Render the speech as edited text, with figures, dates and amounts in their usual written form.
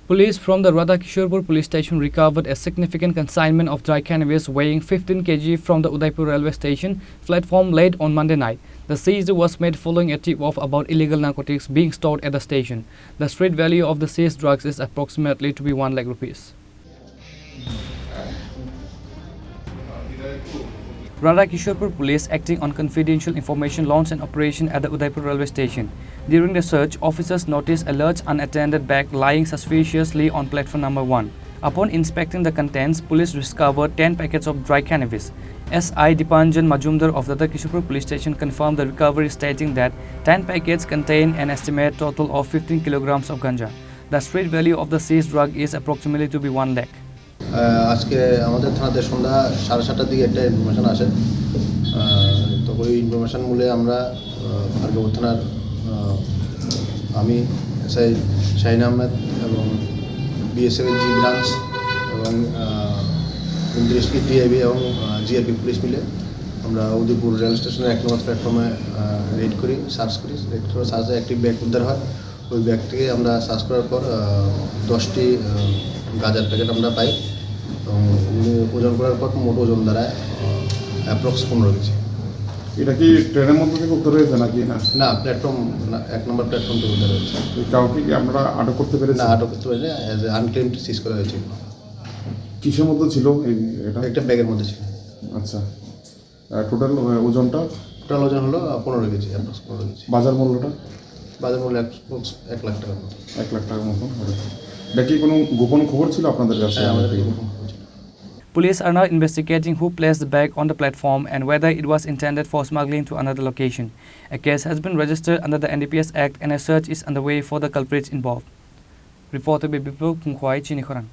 Police from the Radhakishorepur Police Station recovered a significant consignment of dry cannabis weighing 15 kg from the Udaipur Railway Station platform late on Monday night. The seizure was made following a tip-off about illegal narcotics being stored at the station. The street value of the seized drugs is approximately to be 1 lakh rupees. Radhakishorepur Police, acting on confidential information, launched an operation at the Udaipur Railway Station. During the search, officers noticed a large unattended bag lying suspiciously on platform number 1. Upon inspecting the contents, police discovered 10 packets of dry cannabis. S.I. Dipanjan Majumdar of the Radhakishorepur Police Station confirmed the recovery, stating that 10 packets contain an estimated total of 15 kilograms of Ganja. The street value of the seized drug is approximately to be 1 lakh. আজকে আমাদের থানাতে সন্ধ্যা 7:30টার দিকে একটা information আসে। তো ওই information মূলে আমরা খারগাঁও থানার আমি এসআই শাহিন আহমেদ এবং বিএসএফ জি ব্রাঞ্চ এবং 29টি টিআইবি এবং জিআরপি পুলিশ মিলে আমরা উদয়পুর রেল স্টেশনের 1 নম্বর প্ল্যাটফর্মে রেড করি, সার্চ করি। রেড করে সার্চে একটি ব্যাগ উদ্ধার হয়। ওই ব্যাগটিকে আমরা সার্চ করার পর 10টি গাঁজার প্যাকেট আমরা পাই এবং ওজন করার পর মোট ওজন দ্বারায় অ্যাপ্রক্স 15 কেজি। এটা কি ট্রেনের মধ্যে থেকে উদ্ধার হয়েছে নাকি? না, প্ল্যাটফর্ম 1 নম্বর প্ল্যাটফর্ম থেকে উদ্ধার হয়েছে। কাউকে কি আমরা আটক করতে পেরেছি? না, আটক করতে পারিনি। অ্যাজ এ আনক্লেমড সিজ করা হয়েছে। কিসের মধ্যে ছিল এটা? একটা ব্যাগের মধ্যে ছিল। আচ্ছা, টোটাল ওজনটা? টোটাল ওজন হলো 15 কেজি, অ্যাপ্রক্স 15 কেজি। বাজার মূল্যটা? বাজার মূল্য অ্যাপ্রক্স 1 লাখ টাকার মতো। 1 লাখ টাকার মতো। এটা কি কোনো গোপন খবর ছিল আপনাদের কাছে? আমাদের গোপন খবর ছিল। Police are now investigating who placed the bag on the platform and whether it was intended for smuggling to another location. A case has been registered under the NDPS Act and a search is underway for the culprits involved. Reporter by Chini, Khorang.